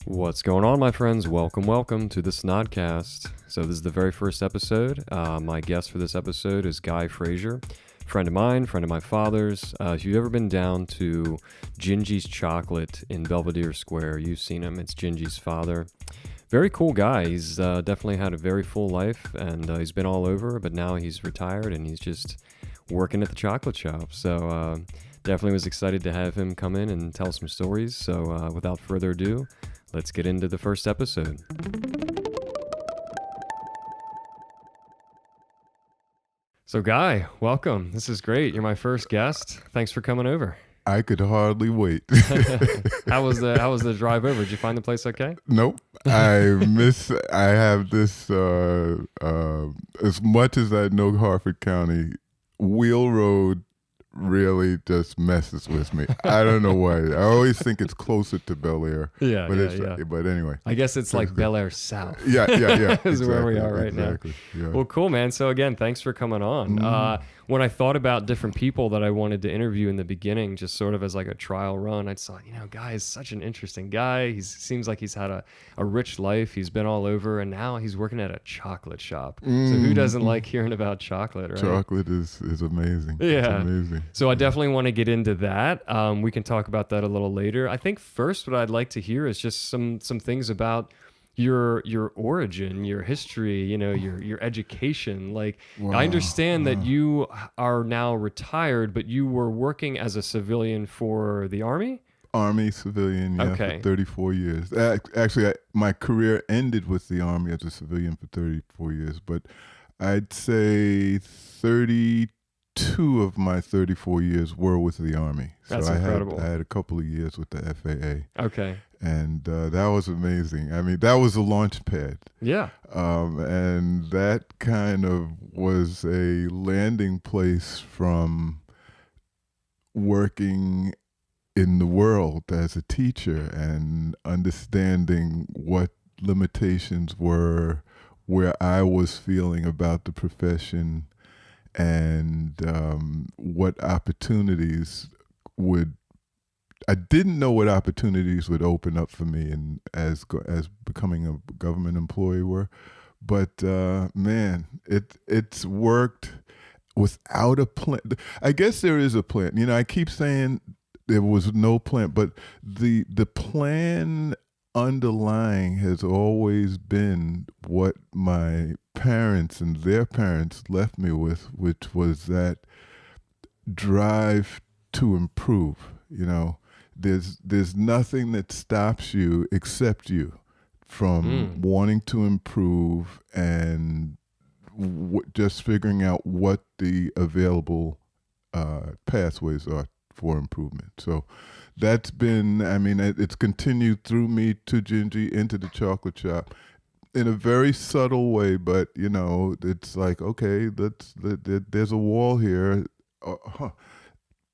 What's going on, my friends? Welcome to the Snodcast. So this is the very first episode. My guest for this episode is Guy Fraser, friend of mine, friend of my father's. If you've ever been down to Jinji's Chocolate in Belvedere Square, you've seen him. It's Jinji's father. Very cool guy. He's definitely had a very full life, and he's been all over, but now he's retired, and he's just working at the chocolate shop. So definitely was excited to have him come in and tell some stories. So without further ado, let's get into the first episode. So Guy, welcome. This is great. You're my first guest. Thanks for coming over. I could hardly wait. How was the drive over? Did you find the place okay? Nope. I have this, as much as I know Harford County, Wheel Road really just messes with me. I don't know why. I always think it's closer to Bel Air. Yeah, But anyway. I guess it's like Bel Air South. Yeah. Is where we are right now. Yeah. Well, cool, man. So again, thanks for coming on. When I thought about different people that I wanted to interview in the beginning, just sort of as like a trial run, I thought, Guy is such an interesting guy. He seems like he's had a rich life. He's been all over, and now he's working at a chocolate shop. So who doesn't like hearing about chocolate, right? Chocolate is amazing. Yeah. It's amazing. So I definitely want to get into that. We can talk about that a little later. I think first what I'd like to hear is just some things about your origin, your history, your education. Like, Wow. I understand that you are now retired, but you were working as a civilian for the Army? Army civilian, Okay. for 34 years. Actually, my career ended with the Army as a civilian for 34 years, but I'd say 32 of my 34 years were with the Army. That's so incredible. I had a couple of years with the FAA. Okay. And that was amazing. I mean, that was a launch pad. Yeah. And that kind of was a landing place from working in the world as a teacher and understanding what limitations were, where I was feeling about the profession, and what opportunities I didn't know what opportunities would open up for me and as becoming a government employee were, but man, it's worked without a plan. I guess there is a plan. I keep saying there was no plan, but the plan underlying has always been what my parents and their parents left me with, which was that drive to improve. There's nothing that stops you except you from wanting to improve and just figuring out what the available pathways are for improvement. So that's been, it's continued through me to Jinji, into the chocolate shop in a very subtle way, but it's like, okay, there's a wall here.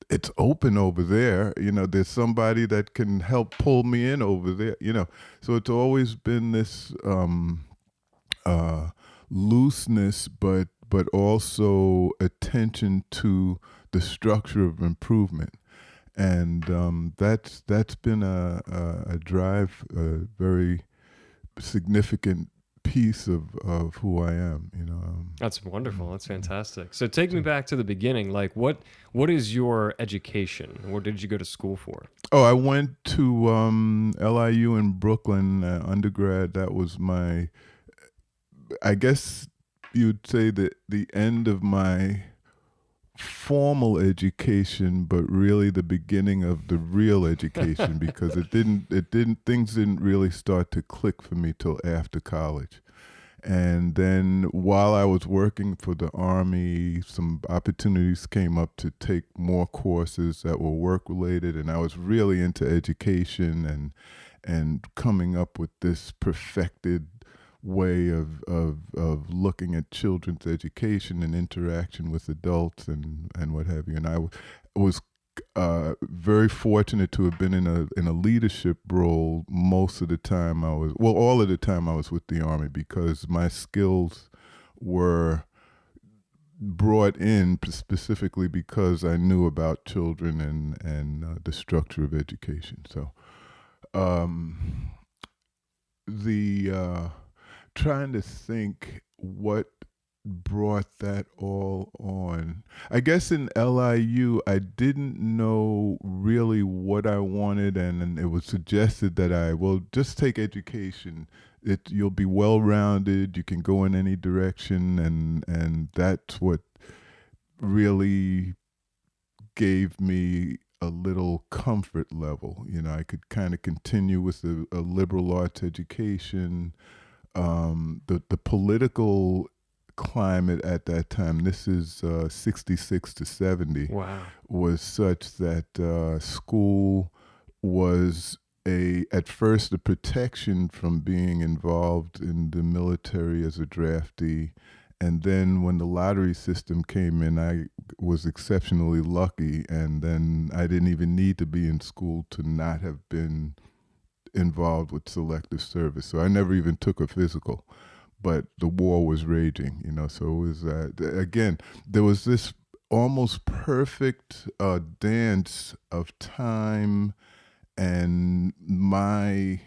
It's open over there. There's somebody that can help pull me in over there. So it's always been this looseness, but also attention to the structure of improvement, and that's been a drive, a very significant piece of who I am. That's wonderful. That's fantastic. So take me back to the beginning. Like, what is your education? What did you go to school for? Oh, I went to LIU in Brooklyn, undergrad. That was my, I guess you'd say that the end of my formal education, but really the beginning of the real education, because things didn't really start to click for me till after college. And then while I was working for the Army, some opportunities came up to take more courses that were work related, and I was really into education and coming up with this perfected way of looking at children's education and interaction with adults and what have you. And I was very fortunate to have been in a leadership role most of the time all of the time I was with the Army, because my skills were brought in specifically because I knew about children and the structure of education. So the trying to think what brought that all on. I guess in LIU, I didn't know really what I wanted, and it was suggested that I will just take education. You'll be well rounded. You can go in any direction, and that's what really gave me a little comfort level. You know, I could kind of continue with a liberal arts education. The political climate at that time, this is 66 to 70, Wow. was such that school was at first a protection from being involved in the military as a draftee. And then when the lottery system came in, I was exceptionally lucky. And then I didn't even need to be in school to not have been involved with selective service. So I never even took a physical, but the war was raging, you know. So it was, again, there was this almost perfect dance of time and my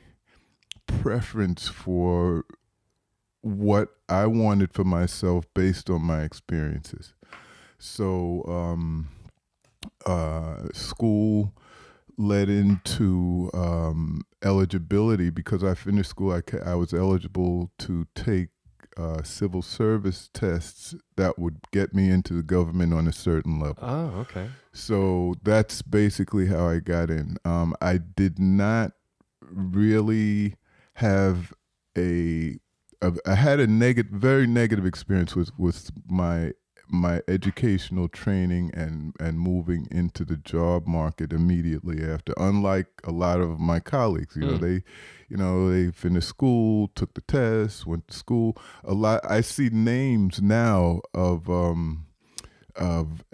preference for what I wanted for myself based on my experiences. So school led into eligibility. Because I finished school, I was eligible to take civil service tests that would get me into the government on a certain level. Oh, okay. So that's basically how I got in. I did not really have I had a very negative experience with my educational training and moving into the job market immediately after. Unlike a lot of my colleagues, they finished school, took the test, went to school. I see names now of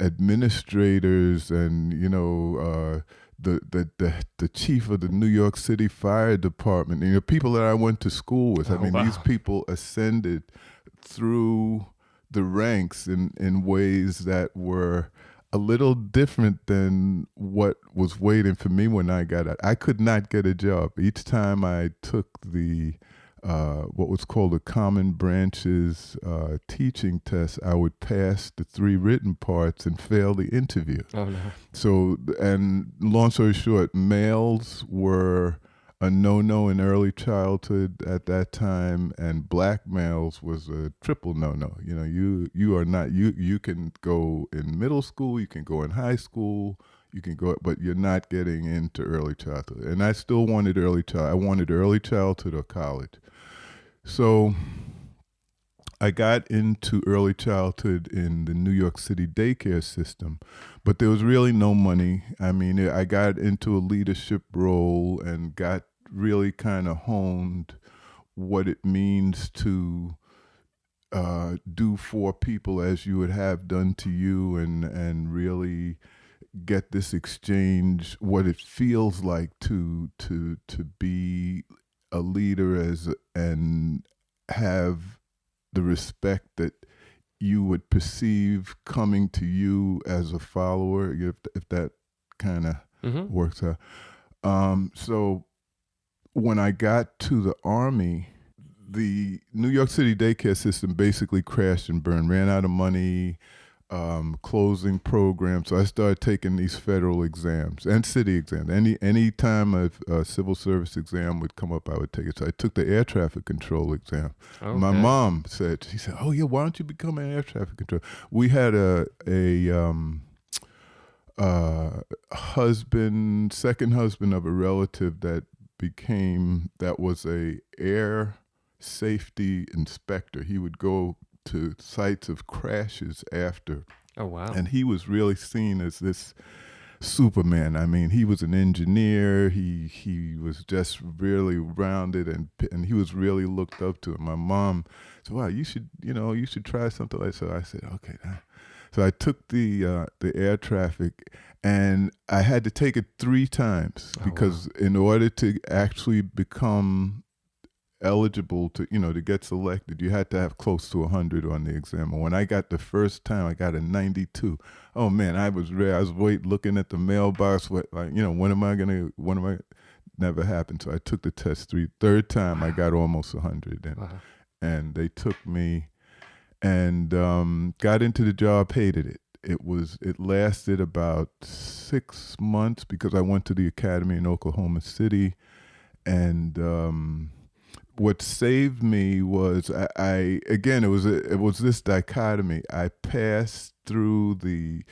administrators and the chief of the New York City Fire Department. You know, people that I went to school with. I mean, wow. These people ascended through the ranks in ways that were a little different than what was waiting for me when I got out. I could not get a job. Each time I took the what was called a Common Branches teaching test, I would pass the 3 written parts and fail the interview. Oh, no. So, and long story short, males were a no-no in early childhood at that time, and black males was a triple no-no. You know, you are not, you can go in middle school, you can go in high school, you can go, but you're not getting into early childhood. And I still wanted I wanted early childhood or college. So I got into early childhood in the New York City daycare system, but there was really no money. I mean, I got into a leadership role and got really kind of honed what it means to do for people as you would have done to you, and really get this exchange, what it feels like to be a leader and have the respect that you would perceive coming to you as a follower, if that kind of works out. So when I got to the Army, the New York City daycare system basically crashed and burned, ran out of money, closing programs. So I started taking these federal exams and city exams. Any time a civil service exam would come up, I would take it. So I took the air traffic control exam. Okay. My mom said, "Oh yeah, why don't you become an air traffic control?" We had a second husband of a relative that was a air safety inspector. He would go to sites of crashes after. Oh, wow. And he was really seen as this Superman. I mean, he was an engineer. He was just really rounded, and he was really looked up to. And my mom said, "Wow, you should try something like that." So I said, "Okay." So I took the air traffic, and I had to take it 3 times because in order to actually become eligible to get selected, you had to have close to 100 on the exam. And when I got the first time, I got a 92. Oh man, I was looking at the mailbox. When am I never happened. So I took the test third time I got almost 100, and they took me and got into the job, hated it. It lasted about 6 months because I went to the academy in Oklahoma City, and what saved me was I again it was this dichotomy. I passed through the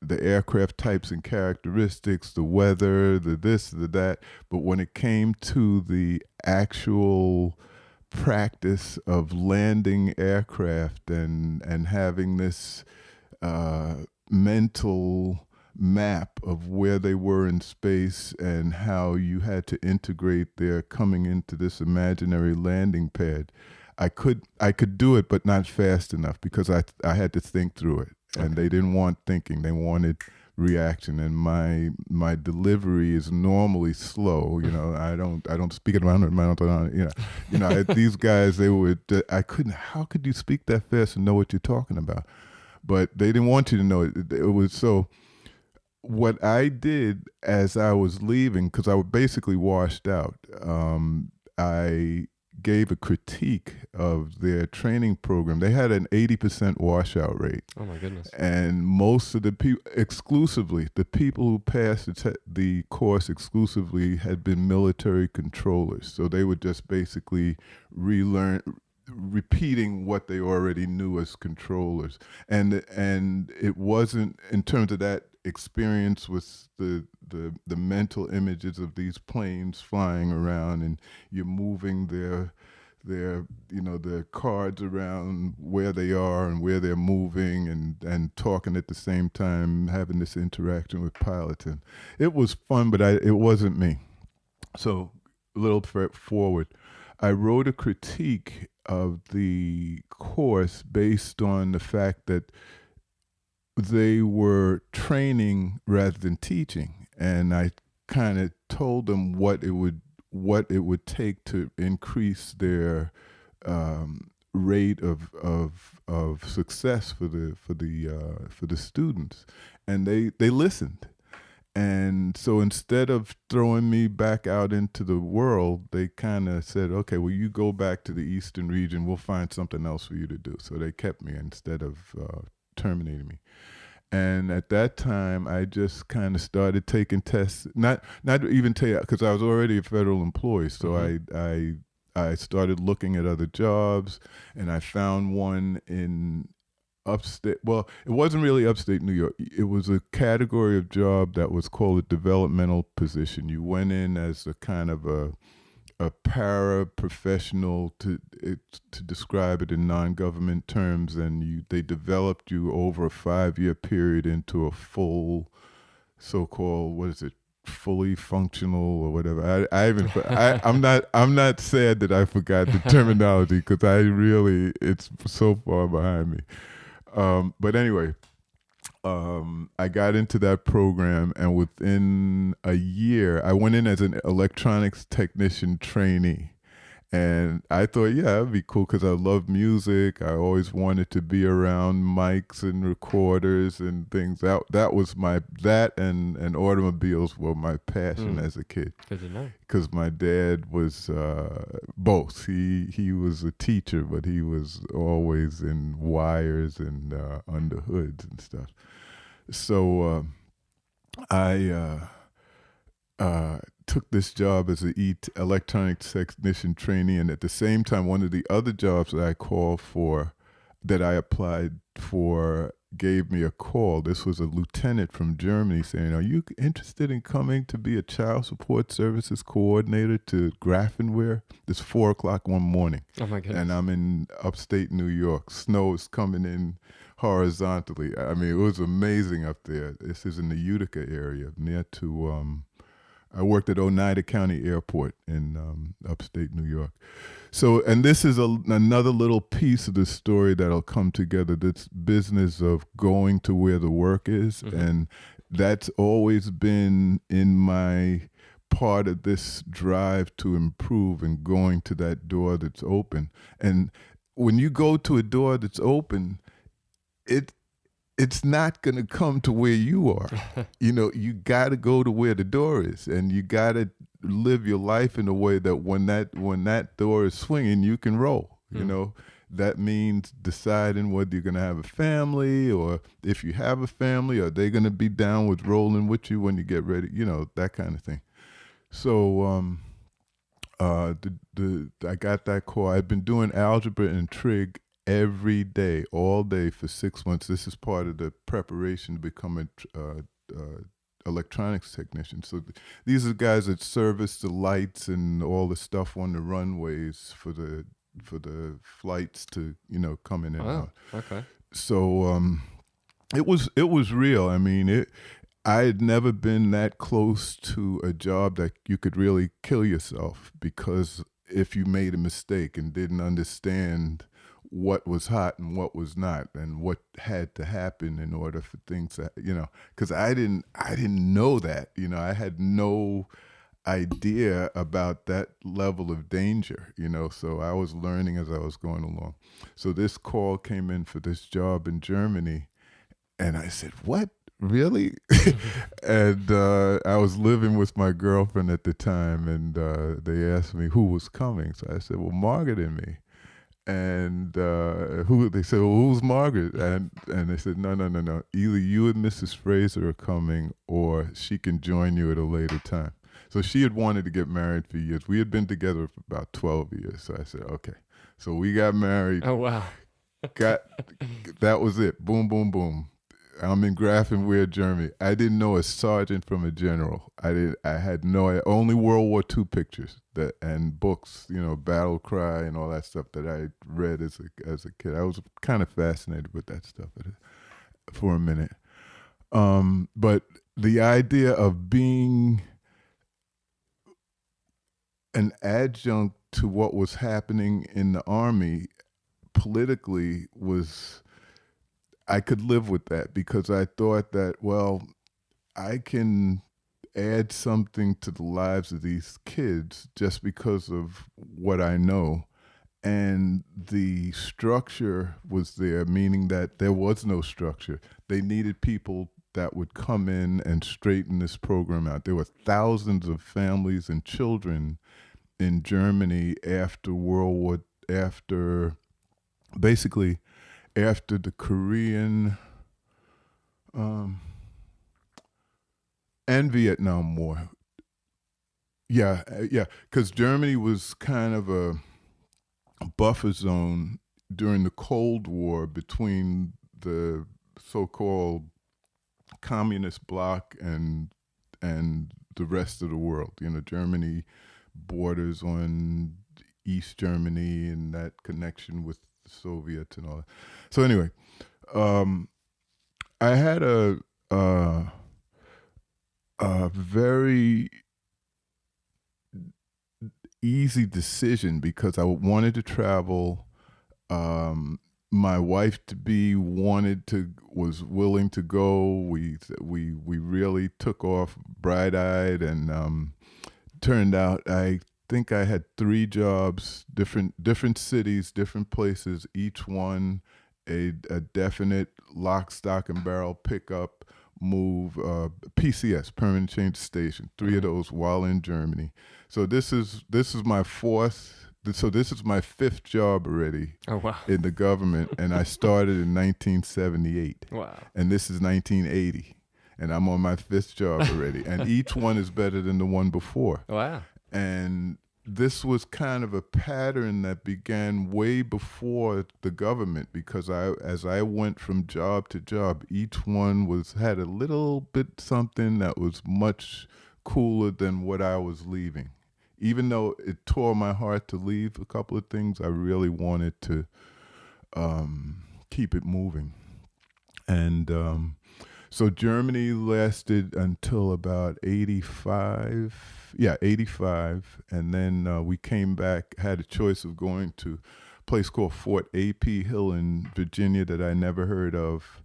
aircraft types and characteristics, the weather, the this, the that, but when it came to the actual practice of landing aircraft and having this mental map of where they were in space and how you had to integrate their coming into this imaginary landing pad, I could do it, but not fast enough because I had to think through it, and they didn't want thinking; they wanted reaction. And my delivery is normally slow. I don't speak at 100 miles an hour. These guys, I couldn't. How could you speak that fast and know what you're talking about? But they didn't want you to know it. It was so. What I did as I was leaving, because I was basically washed out, I gave a critique of their training program. They had an 80% washout rate. Oh my goodness. And most of the people, exclusively, the people who passed the course exclusively had been military controllers. So they would just basically repeating what they already knew as controllers. And it wasn't, in terms of that experience with the mental images of these planes flying around, and you're moving their cards around where they are and where they're moving, and talking at the same time, having this interaction with pilots. And it was fun, but it wasn't me. So a little forward, I wrote a critique of the course based on the fact that they were training rather than teaching, and I kind of told them what it would take to increase their rate of success for the students, and they listened. And so instead of throwing me back out into the world, they kind of said, okay, well, you go back to the Eastern region. We'll find something else for you to do. So they kept me instead of terminating me. And at that time, I just kind of started taking tests, not even because I was already a federal employee. So I started looking at other jobs, and I found one in upstate. Well, it wasn't really upstate New York. It was a category of job that was called a developmental position. You went in as a kind of a para-professional, to describe it in non-government terms, and they developed you over a 5-year period into a full, so-called, fully functional or whatever. I'm not sad that I forgot the terminology, because it's so far behind me. But anyway, I got into that program, and within a year, I went in as an electronics technician trainee. And I thought, yeah, that'd be cool, because I love music. I always wanted to be around mics and recorders and things. That was that and automobiles were my passion as a kid. Good to know. Because my dad was both. He was a teacher, but he was always in wires and under hoods and stuff. So I took this job as an electronics technician trainee, and at the same time, one of the other jobs that I applied for, gave me a call. This was a lieutenant from Germany saying, "Are you interested in coming to be a child support services coordinator to Grafenwehr?" It's 4:00 one morning. Oh my goodness. And I'm in upstate New York. Snow is coming in horizontally. I mean, it was amazing up there. This is in the Utica area, near to I worked at Oneida County Airport in upstate New York. So, and this is another little piece of the story that'll come together, this business of going to where the work is. Mm-hmm. And that's always been in my part of this drive to improve, and going to that door that's open. And when you go to a door that's open, it's it's not going to come to where you are. You got to go to where the door is, and you got to live your life in a way that when that door is swinging, you can roll. That means deciding whether you're going to have a family, or if you have a family, are they going to be down with rolling with you when you get ready? That kind of thing. So I got that call. I've been doing algebra and trig every day, all day for 6 months. This is part of the preparation to become a electronics technician. So these are guys that service the lights and all the stuff on the runways for the flights to come in and out. Okay. So it was real. I mean, I had never been that close to a job that you could really kill yourself, because if you made a mistake and didn't understand what was hot and what was not, and what had to happen in order for things to, because I didn't know that. I had no idea about that level of danger, so I was learning as I was going along. So this call came in for this job in Germany, and I said, what? Really? And I was living with my girlfriend at the time, and they asked me who was coming. So I said, well, Margaret and me. And they said, well, who's Margaret? And they said, no. Either you and Mrs. Fraser are coming, or she can join you at a later time. So she had wanted to get married for years. We had been together for about 12 years. So I said, okay. So we got married. Oh, wow. That was it. Boom, boom, boom. I'm in Grafenwehr, Germany. I didn't know a sergeant from a general. I had only World War II pictures and books, Battle Cry and all that stuff that I read as a kid. I was kind of fascinated with that stuff for a minute. But the idea of being an adjunct to what was happening in the Army politically I could live with that, because I thought that, well, I can add something to the lives of these kids just because of what I know. And the structure was there, meaning that there was no structure. They needed people that would come in and straighten this program out. There were thousands of families and children in Germany after the Korean and Vietnam War. Yeah, because Germany was kind of a buffer zone during the Cold War between the so-called communist bloc and the rest of the world. Germany borders on East Germany and that connection with the Soviets and all that. So anyway, I had a very easy decision, because I wanted to travel. My wife was willing to go. We really took off bright-eyed, and turned out I think I had 3 jobs, different cities, different places, each one a definite lock, stock, and barrel pickup move, PCS, permanent change station. 3 of those while in Germany. So this is my 4th. So this is my 5th job already. Oh, wow. In the government, and I started in 1978. Wow. And this is 1980, and I'm on my 5th job already, and each one is better than the one before. Wow. And this was kind of a pattern that began way before the government, because as I went from job to job, each one had a little bit something that was much cooler than what I was leaving. Even though it tore my heart to leave a couple of things, I really wanted to keep it moving. And so Germany lasted until about 85. Yeah, 85. And then we came back, had a choice of going to a place called Fort A.P. Hill in Virginia that I never heard of,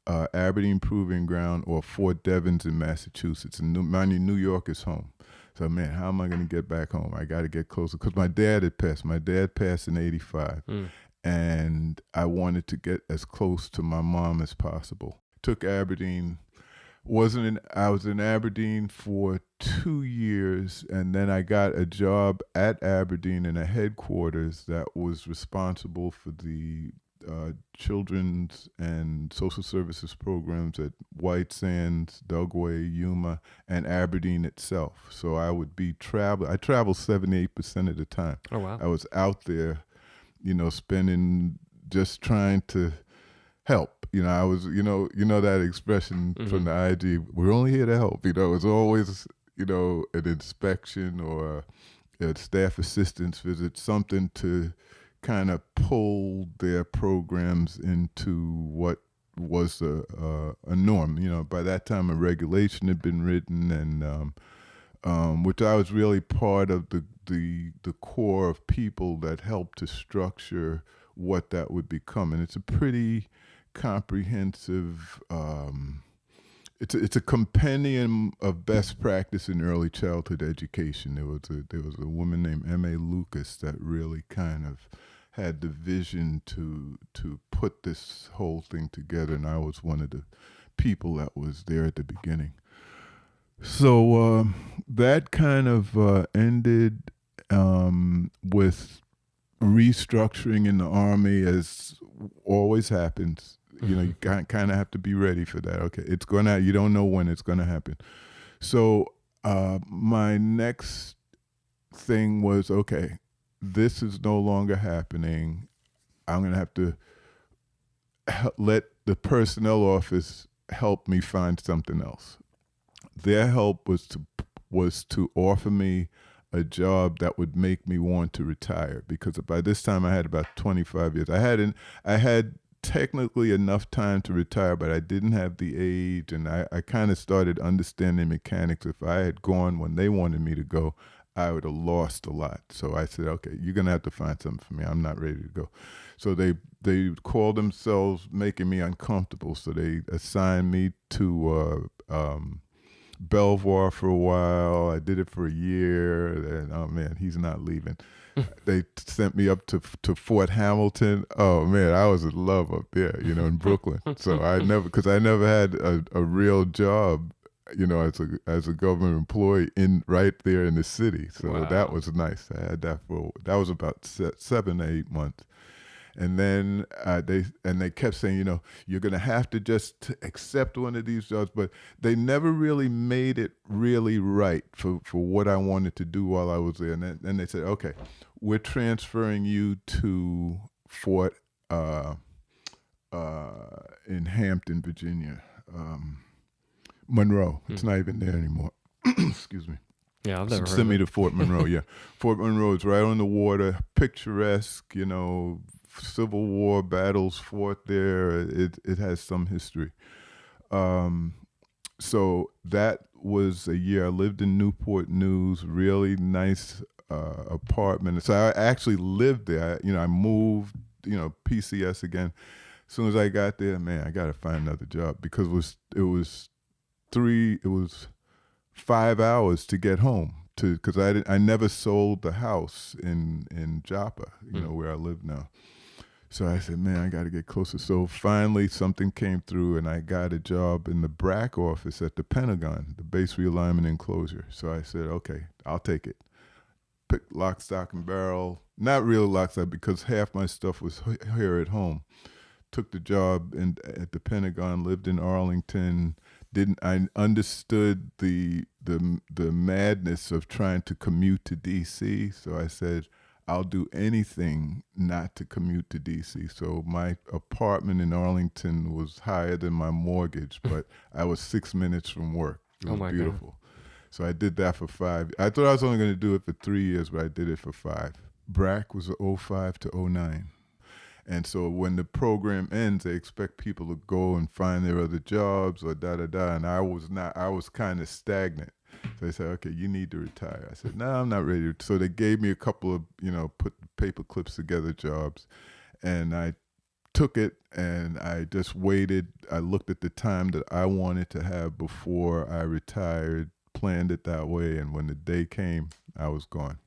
Aberdeen Proving Ground, or Fort Devens in Massachusetts. And mind you, New York is home. So, man, how am I going to get back home? I got to get closer, because my dad had passed. My dad passed in 85. And I wanted to get as close to my mom as possible. took Aberdeen. I was in Aberdeen for 2 years, and then I got a job at Aberdeen in a headquarters that was responsible for the children's and social services programs at White Sands, Dugway, Yuma, and Aberdeen itself. So I would be I traveled 78% of the time. Oh, wow. I was out there, spending, just trying to help. I was, that expression from the IG, we're only here to help. It was always, an inspection or a staff assistance visit, something to kind of pull their programs into what was a norm. By that time, a regulation had been written, and which I was really part of the core of people that helped to structure what that would become. And it's a pretty comprehensive. It's a compendium of best practice in early childhood education. There was a woman named M.A. Lucas that really kind of had the vision to put this whole thing together, and I was one of the people that was there at the beginning. So that kind of ended with restructuring in the Army, as always happens. You kind of have to be ready for that. Okay, you don't know when it's gonna happen. So my next thing was, okay, this is no longer happening. I'm going to have to let the personnel office help me find something else. Their help was to offer me a job that would make me want to retire, because by this time I had about 25 years. I had technically enough time to retire, but I didn't have the age, and I kind of started understanding mechanics. If I had gone when they wanted me to go, I would have lost a lot. So I said, okay, you're going to have to find something for me. I'm not ready to go. So they called themselves making me uncomfortable. So they assigned me to Belvoir for a while. I did it for a year. And, oh, man, he's not leaving. They sent me up to Fort Hamilton. Oh, man, I was in love up there, in Brooklyn. So I never had a real job, as a government employee right there in the city. So Wow. That was nice. I had that that was about 7 to 8 months. And then they kept saying, you're going to have to just accept one of these jobs. But they never really made it really right for what I wanted to do while I was there. And then they said, okay, we're transferring you to Fort in Hampton, Virginia. Monroe. It's not even there anymore. Excuse me. Yeah, I've never heard Send me of it. to Fort Monroe. Yeah, Fort Monroe is right on the water, picturesque. Civil War battles fought there. It has some history. So that was a year. I lived in Newport News. Really nice apartment. So I actually lived there. I moved. PCS again. As soon as I got there, man, I got to find another job, because it was 5 hours to get home, because I never sold the house in Joppa, where I live now. So I said, man, I got to get closer. So finally something came through, and I got a job in the BRAC office at the Pentagon, the Base Realignment and Closure. So I said, okay, I'll take it. Picked lock, stock, and barrel. Not real lock, stock, because half my stuff was here at home. Took the job at the Pentagon, lived in Arlington. I understood the madness of trying to commute to DC. So I said, I'll do anything not to commute to DC. So my apartment in Arlington was higher than my mortgage, but I was 6 minutes from work. It was beautiful. God. So I did that for 5. I thought I was only going to do it for 3 years, but I did it for 5. BRAC was 05 to 09. And so when the program ends, they expect people to go and find their other jobs or da-da-da. And I was not. I was kind of stagnant. So they said, okay, you need to retire. I said, no, I'm not ready. So they gave me a couple of, put paper clips together jobs. And I took it, and I just waited. I looked at the time that I wanted to have before I retired, planned it that way. And when the day came, I was gone.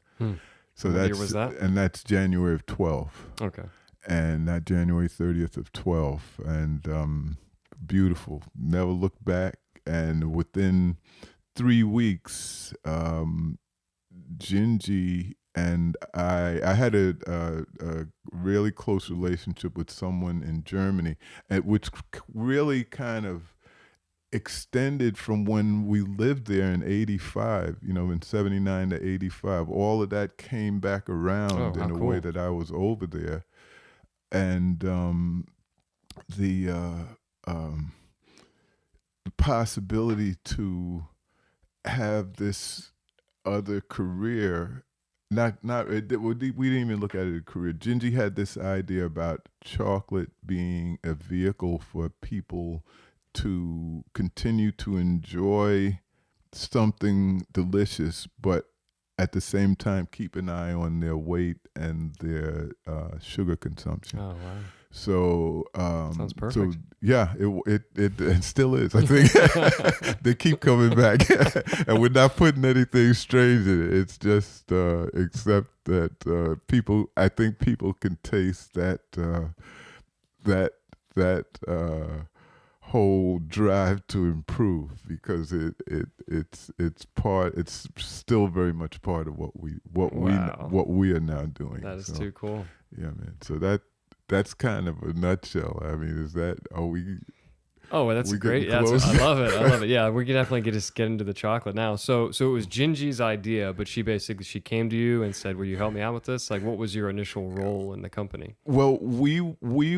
So what year was that? And that's January of 12. Okay. And that January 30th of 12. And beautiful. Never looked back. And within 3 weeks, Jinji and I had a really close relationship with someone in Germany, which really kind of extended from when we lived there in 85, in 79 to 85. All of that came back around in a way that I was over there. And the possibility to have this other career, we didn't even look at it as a career. Jinji had this idea about chocolate being a vehicle for people to continue to enjoy something delicious, but at the same time keep an eye on their weight and their sugar consumption. Oh wow! So sounds perfect. So yeah, it still is. I think they keep coming back, and we're not putting anything strange in it. It's just except that people. I think people can taste that whole drive to improve, because it's still very much part of what we are now doing. That is too cool. Yeah, man. So that's kind of a nutshell. I mean, Oh, that's great. Yeah, I love it. I love it. Yeah, we can definitely get into the chocolate now. So it was Jinji's idea, but she came to you and said, "Will you help me out with this?" Like, what was your initial role in the company? Well, we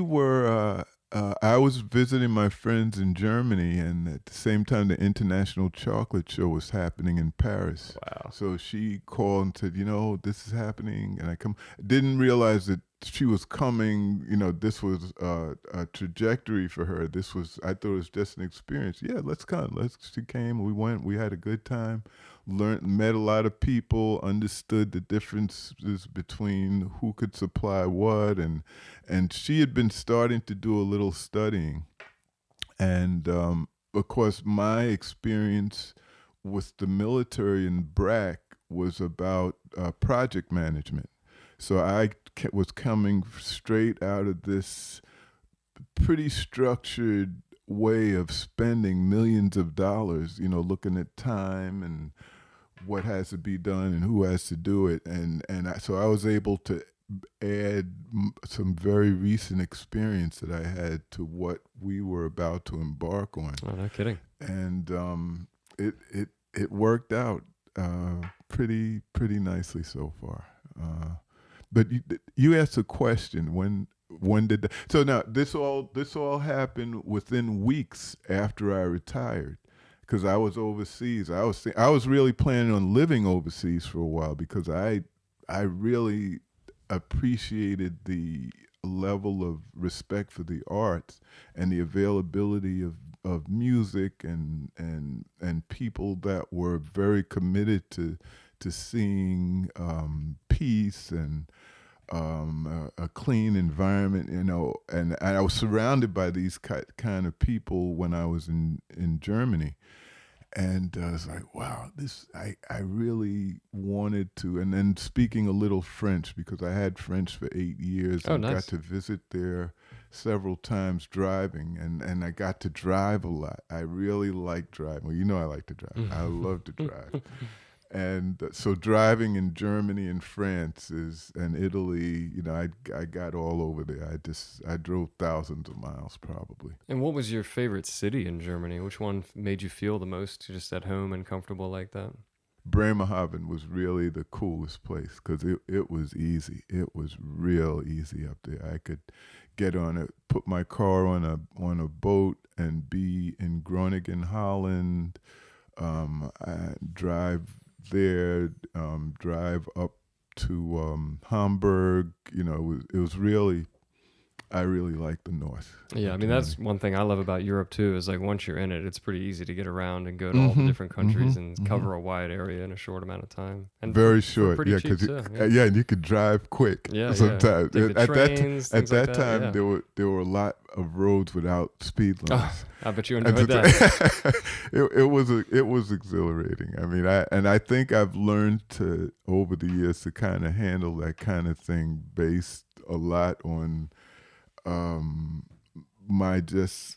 were. I was visiting my friends in Germany, and at the same time, the International Chocolate Show was happening in Paris. Wow. So she called and said, this is happening. And I didn't realize that she was coming, this was a trajectory for her. I thought it was just an experience. Yeah, let's come. She came, we went, we had a good time, met a lot of people, understood the differences between who could supply what, and she had been starting to do a little studying. And of course, my experience with the military in BRAC was about project management. So I was coming straight out of this pretty structured way of spending millions of dollars, looking at time and what has to be done and who has to do it. So I was able to add some very recent experience that I had to what we were about to embark on. Oh, no kidding. And it worked out pretty nicely so far. But you asked a question, when did so now this all happened within weeks after I retired, because I was overseas. I was really planning on living overseas for a while, because I really appreciated the level of respect for the arts and the availability of music and people that were very committed to seeing peace and a clean environment, and I was surrounded by these kind of people when I was in Germany. And I was like, wow, I really wanted to. And then speaking a little French, because I had French for 8 years. Oh, and nice. got to visit there several times driving, and I got to drive a lot. I really like driving. Well, I like to drive. I love to drive. And so driving in Germany and France and Italy, I got all over there. I drove thousands of miles probably. And what was your favorite city in Germany? Which one made you feel the most just at home and comfortable like that? Bremerhaven was really the coolest place, because it was easy. It was real easy up there. I could get put my car on a boat and be in Groningen, Holland. I drive there, drive up to Hamburg. It was really, I really like the North. Yeah, I mean, that's one thing I love about Europe too, is like once you're in it, it's pretty easy to get around and go to all the different countries and cover a wide area in a short amount of time. And very short, pretty yeah, cheap too. Yeah, and you could drive quick. Yeah, sometimes. Take the trains, At that like time, yeah. there were a lot of roads without speed limits. I bet you enjoyed that. It was exhilarating. I mean, I think I've learned over the years to kind of handle that kind of thing based a lot on my just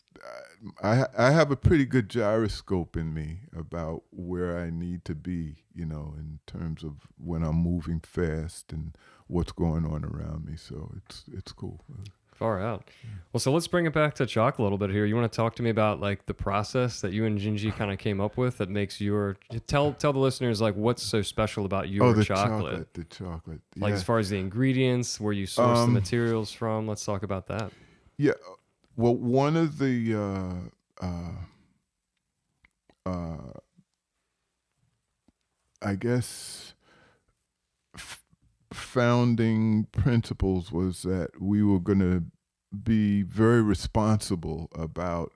I have a pretty good gyroscope in me about where I need to be, in terms of when I'm moving fast and what's going on around me. So it's cool. Far out. Well, so let's bring it back to chocolate a little bit here. You want to talk to me about like the process that you and Jinji kind of came up with that makes your tell the listeners like what's so special about your The chocolate. chocolate. Like Yeah. as far as the ingredients, where you source the materials from. Let's talk about that. Yeah. Well, one of the I guess founding principles was that we were going to be very responsible about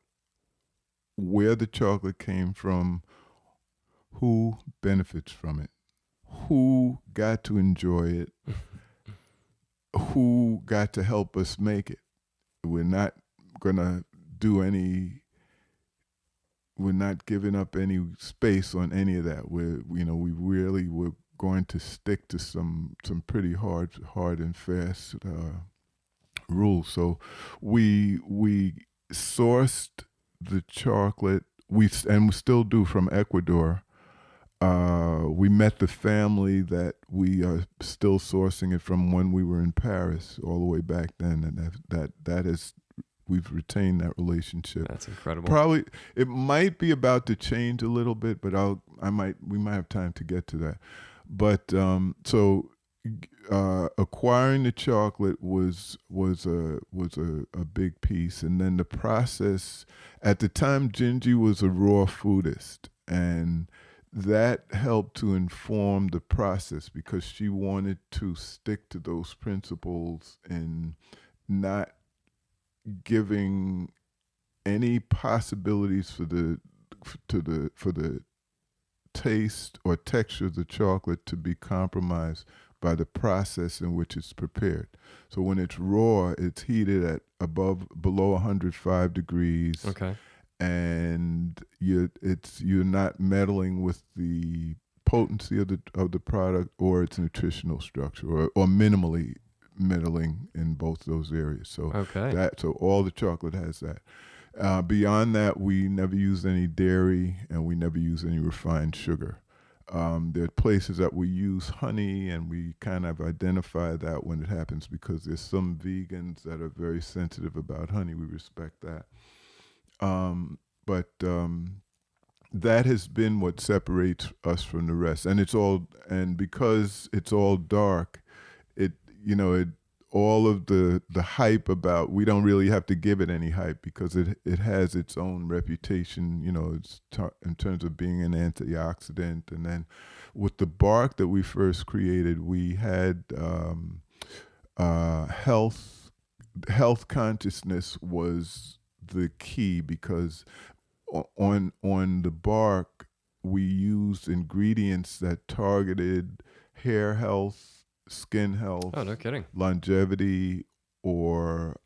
where the chocolate came from, who benefits from it, who got to enjoy it, who got to help us make it. We're not gonna do any. We're not giving up any space on any of that. We really were going to stick to some pretty hard and fast rules. So we sourced the chocolate. We still do, from Ecuador. We met the family that we are still sourcing it from when we were in Paris, all the way back then, and that is, we've retained that relationship. That's incredible. Probably it might be about to change a little bit, but we might have time to get to that. But acquiring the chocolate was a big piece, and then the process. At the time, Jinji was a raw foodist, and that helped to inform the process because she wanted to stick to those principles and not giving any possibilities for the taste or texture of the chocolate to be compromised by the process in which it's prepared. So when it's raw, it's heated at below 105 degrees. Okay. And you're not meddling with the potency of the product or its nutritional structure, or minimally meddling in both those areas. So so all the chocolate has that. Beyond that, we never use any dairy and we never use any refined sugar. There are places that we use honey, and we kind of identify that when it happens because there's some vegans that are very sensitive about honey. We respect that. But that has been what separates us from the rest, and because it's all dark, all of the hype about, we don't really have to give it any hype because it has its own reputation, in terms of being an antioxidant. And then with the bark that we first created, we had health consciousness was the key, because on the bark we used ingredients that targeted hair health, skin health, oh, no kidding, longevity, or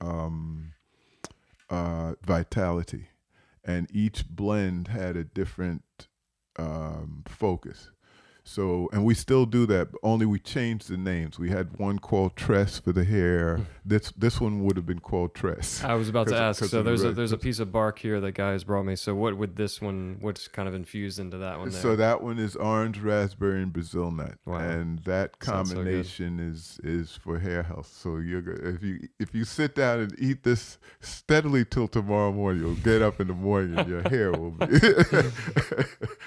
vitality, and each blend had a different focus. So, and we still do that, only we changed the names. We had one called Tress for the hair. This one would have been called Tress. I was about to ask. So there's a piece of bark here that guys brought me. So what's kind of infused into that one there? So that one is orange, raspberry, and Brazil nut. Wow. And that combination is for hair health. So if you sit down and eat this steadily till tomorrow morning, you'll get up in the morning and your hair will be.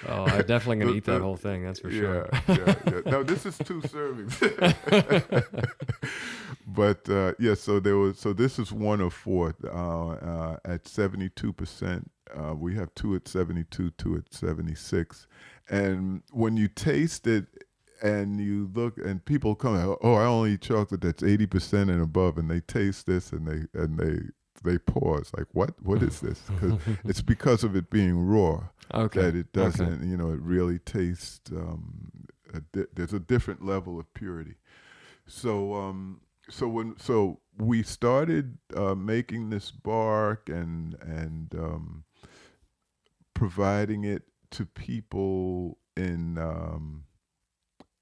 Oh, I'm definitely gonna eat that whole thing. That's for sure. Yeah. No, this is 2 servings. But so this is 1 of 4 at 72%. We have 2 at 72, 2 at 76. And when you taste it and you look, and people come, oh, I only eat chocolate that's 80% and above, and they taste this and they pause, like, what is this? Because it's because of it being raw. Okay. That it doesn't, it really tastes, there's a different level of purity. So we started making this bark and providing it to people in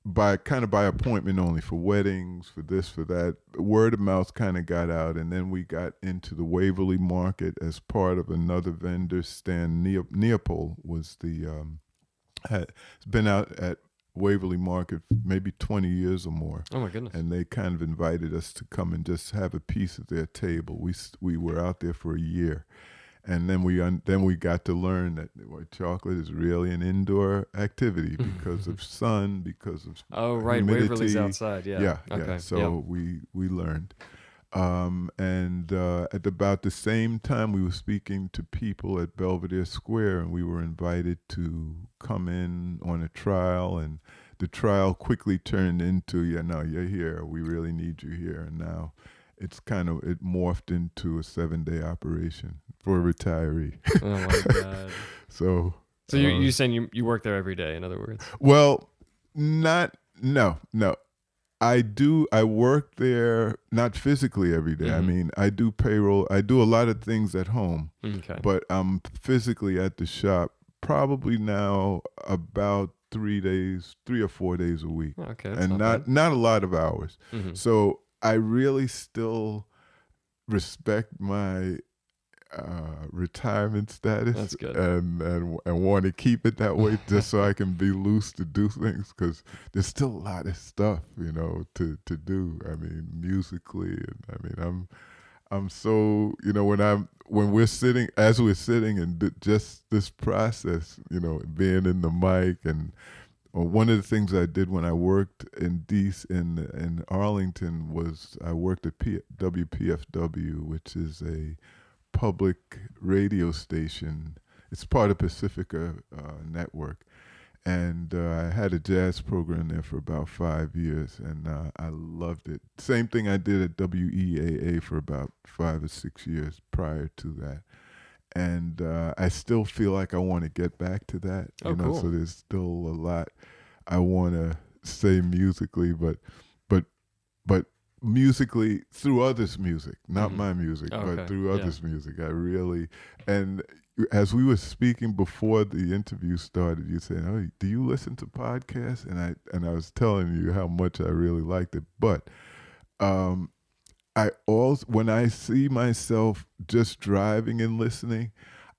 by appointment only, for weddings, for this, for that. Word of mouth kind of got out, and then we got into the Waverly Market as part of another vendor. Stan Neopol was the had been out at Waverly Market maybe 20 years or more. Oh my goodness. And they kind of invited us to come and just have a piece of their table. We were out there for a year. And then we got to learn that white chocolate is really an indoor activity because of sun, because of humidity. Waverly's outside. Yeah. Okay. So we learned, and at about the same time, we were speaking to people at Belvedere Square, and we were invited to come in on a trial, and the trial quickly turned into, you're here. We really need you here, and now. It morphed into a 7-day operation for a retiree. Oh my God. So you're saying you work there every day, in other words? Well, no. I work there, not physically every day. I mean, I do payroll. I do a lot of things at home. Okay. But I'm physically at the shop probably now about 3 or 4 days a week. Okay. And not a lot of hours. Mm-hmm. So I really still respect my retirement status. That's good. And want to keep it that way just so I can be loose to do things, because there's still a lot of stuff, to do. I mean, musically, and I mean, I'm so, when we're sitting and just this process, being in the mic. And one of the things I did when I worked in Arlington was I worked at WPFW, which is a public radio station. It's part of Pacifica Network. And I had a jazz program there for about 5 years, and I loved it. Same thing I did at WEAA for about 5 or 6 years prior to that. And I still feel like I want to get back to that. Cool. So there's still a lot I want to say musically, but musically through others' music, not my music, but through others' music. I really, and as we were speaking before the interview started, you said, "Oh, do you listen to podcasts?" And I was telling you how much I really liked it, but I also, when I see myself just driving and listening,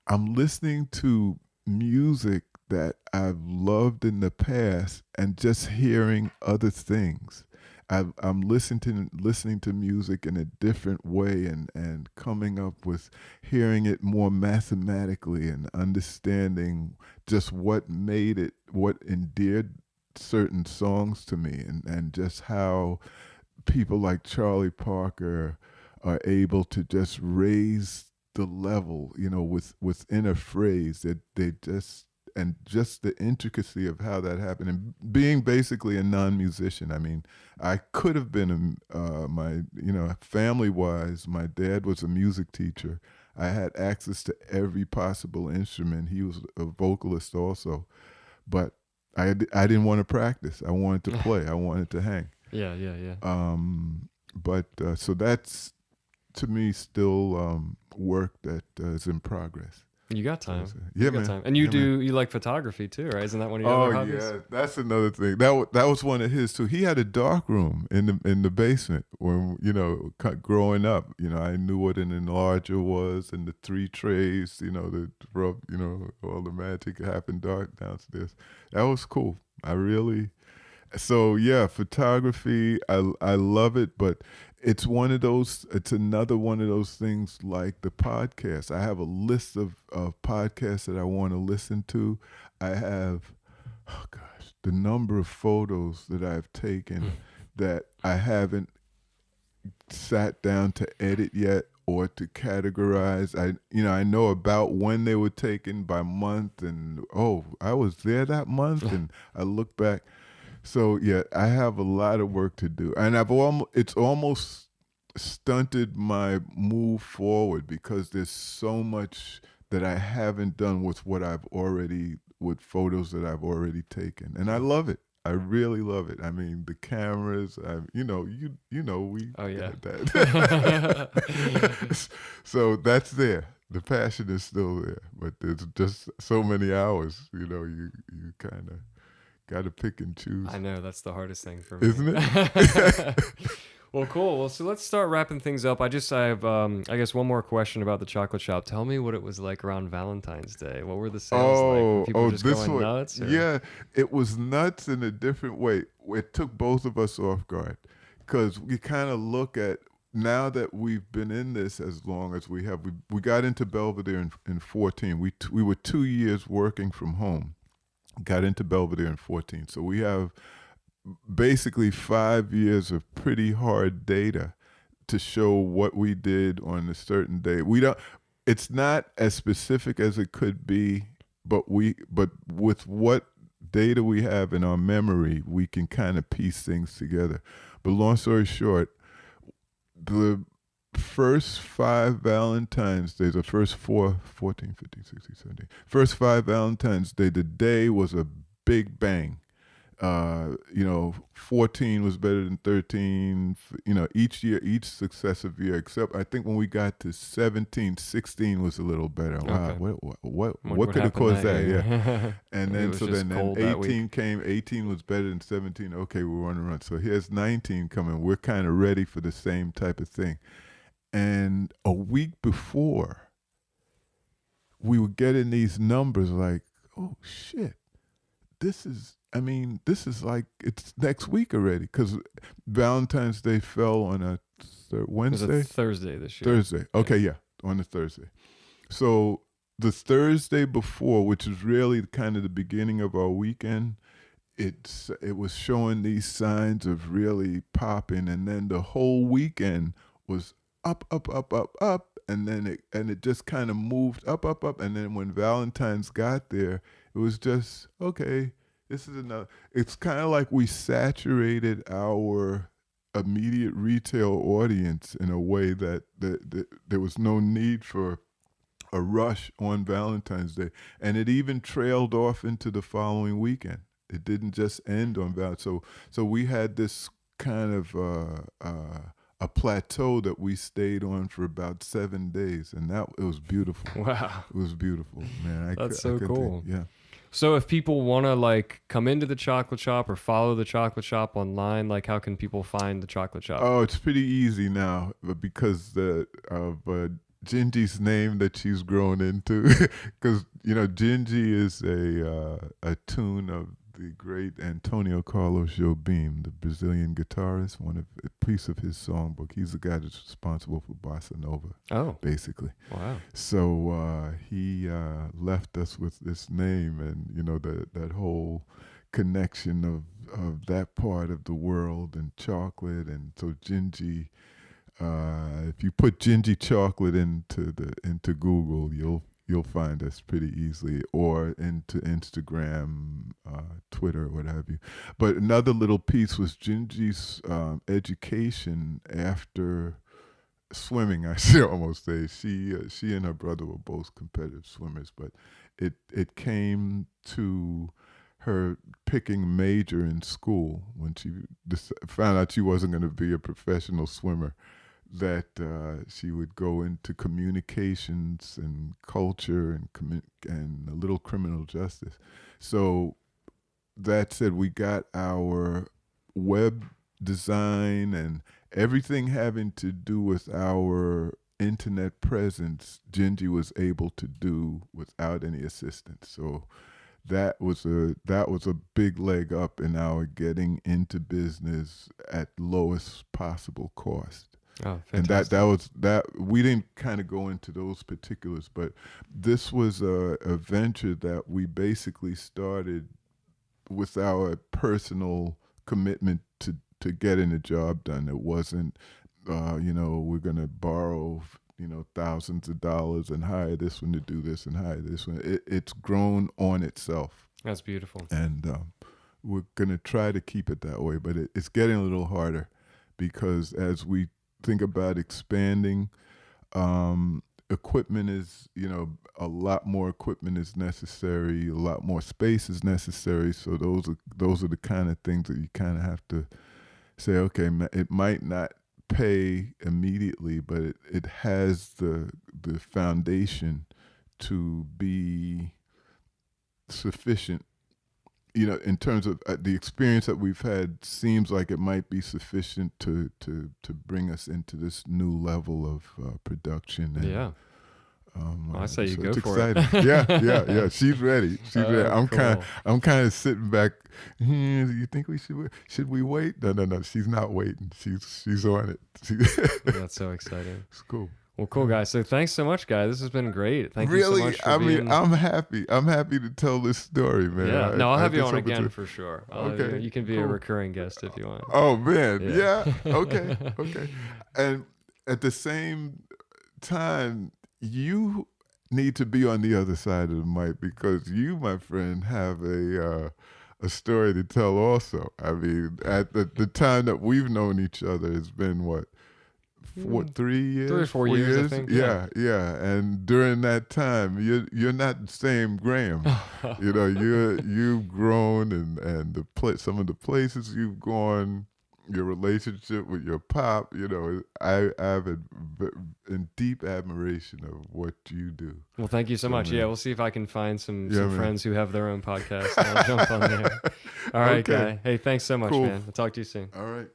I'm listening to music that I've loved in the past and just hearing other things. I'm listening to music in a different way and coming up with hearing it more mathematically and understanding just what endeared certain songs to me, and just how people like Charlie Parker are able to just raise the level, within a phrase that they just, and just the intricacy of how that happened. And being basically a non-musician, I mean, I could have been family-wise, my dad was a music teacher. I had access to every possible instrument. He was a vocalist also, but I didn't want to practice. I wanted to play. I wanted to hang. Yeah. So that's, to me, still work that is in progress. You got time. Yeah, man. Man. Time. And you like photography too, right? Isn't that one of your other hobbies? Yeah, that's another thing. That was one of his too. He had a dark room in the basement when, growing up. I knew what an enlarger was, and the 3 trays. The rub. All the magic happened dark downstairs. That was cool. So yeah, photography. I love it, but it's another one of those things like the podcast. I have a list of podcasts that I want to listen to. I have, the number of photos that I've taken that I haven't sat down to edit yet or to categorize. I know about when they were taken by month, and I was there that month, and I look back. So yeah, I have a lot of work to do, and it's almost stunted my move forward because there's so much that I haven't done with photos that I've already taken, and I love it. I really love it. I mean, the cameras. We. Oh yeah. That. So that's there. The passion is still there, but there's just so many hours. You kind of Got to pick and choose. I know, that's the hardest thing for me. Isn't it? Well, cool. Well, so let's start wrapping things up. I have, I guess, one more question about the chocolate shop. Tell me what it was like around Valentine's Day. What were the sales like? Were people just this going one. nuts? Or? Yeah, it was nuts in a different way. It took both of us off guard because we kind of look at, now that we've been in this as long as we have, we got into Belvedere in 14. We were 2 years working from home. Got into Belvedere in 14. So we have basically 5 years of pretty hard data to show what we did on a certain day. We don't. It's not as specific as it could be, but with what data we have in our memory, we can kind of piece things together. But long story short, the first 5 Valentine's Days, the first 4, 14, 15, 16, 17, first 5 Valentine's Day, the day was a big bang. 14 was better than 13, each successive year, except I think when we got to 17, 16 was a little better. Wow, what could have caused that? Yeah. And then, so then 18 came, 18 was better than 17. Okay, we're on a run. So here's 19 coming. We're kind of ready for the same type of thing. And a week before, we were getting these numbers like, oh shit, this is like it's next week already, because Valentine's Day fell on a Wednesday? It was a Thursday this year. Thursday. Okay, yeah, on a Thursday. So the Thursday before, which is really kind of the beginning of our weekend, it was showing these signs of really popping, and then the whole weekend was up, and then it just kind of moved up, and then when Valentine's got there, it was just okay. This is enough. It's kind of like we saturated our immediate retail audience in a way that there was no need for a rush on Valentine's Day. And it even trailed off into the following weekend. It didn't just end on Valentine's. So we had this kind of a plateau that we stayed on for about 7 days. And it was beautiful. Wow. It was beautiful, man. That's so cool. Yeah. So if people want to come into the chocolate shop or follow the chocolate shop online, how can people find the chocolate shop? Oh, it's pretty easy now because of Jinji's name that she's grown into. Because Jinji is a tune of the great Antonio Carlos Jobim, the Brazilian guitarist. A piece of his songbook. He's the guy that's responsible for bossa nova. Oh, basically. Wow. So he left us with this name, and that whole connection of that part of the world and chocolate, and so Jinji. If you put Jinji chocolate into Google, you'll find us pretty easily, or into Instagram, Twitter, what have you. But another little piece was Jinji's education after swimming. I should almost say she and her brother were both competitive swimmers, but it came to her picking major in school when she found out she wasn't going to be a professional swimmer, that she would go into communications and culture and a little criminal justice. So that said, we got our web design and everything having to do with our internet presence, Jinji was able to do without any assistance. So that was a big leg up in our getting into business at lowest possible cost. Oh, fantastic. And that we didn't kind of go into those particulars, but this was a venture that we basically started with our personal commitment to getting the job done. It wasn't, we're going to borrow, thousands of dollars and hire this one to do this and hire this one. It's grown on itself. That's beautiful. And we're going to try to keep it that way, but it's getting a little harder because as we think about expanding, equipment is, a lot more equipment is necessary, a lot more space is necessary. So those are the kind of things that you kind of have to say, okay, it might not pay immediately, but it has the foundation to be sufficient in terms of the experience that we've had, seems like it might be sufficient to bring us into this new level of production. And, Yeah. I say you so go it's for exciting. it. Yeah. She's ready. She's ready. Cool. I'm kind of sitting back. You think should we wait? No. She's not waiting. She's on it. That's so exciting. It's cool. Well, cool, guys. So thanks so much, guys. This has been great. Thank really, you so much for being... I'm happy. I'm happy to tell this story, man. Yeah. No, I'll have you on hope again for sure. Okay. You can be a recurring guest if you want. Oh man, yeah. Okay. And at the same time, you need to be on the other side of the mic, because you, my friend, have a story to tell also. I mean, at the time that we've known each other has been what, 3 years? 3 or 4 years, I think. Yeah. And during that time, you're not the same Graham. You've grown, and some of the places you've gone, your relationship with your pop. I have in deep admiration of what you do. Well, thank you so much. Man. Yeah, we'll see if I can find some man. friends who have their own podcast. And I'll jump on there. All right, Okay. guy. Hey, thanks so much, Cool. man. I'll talk to you soon. All right.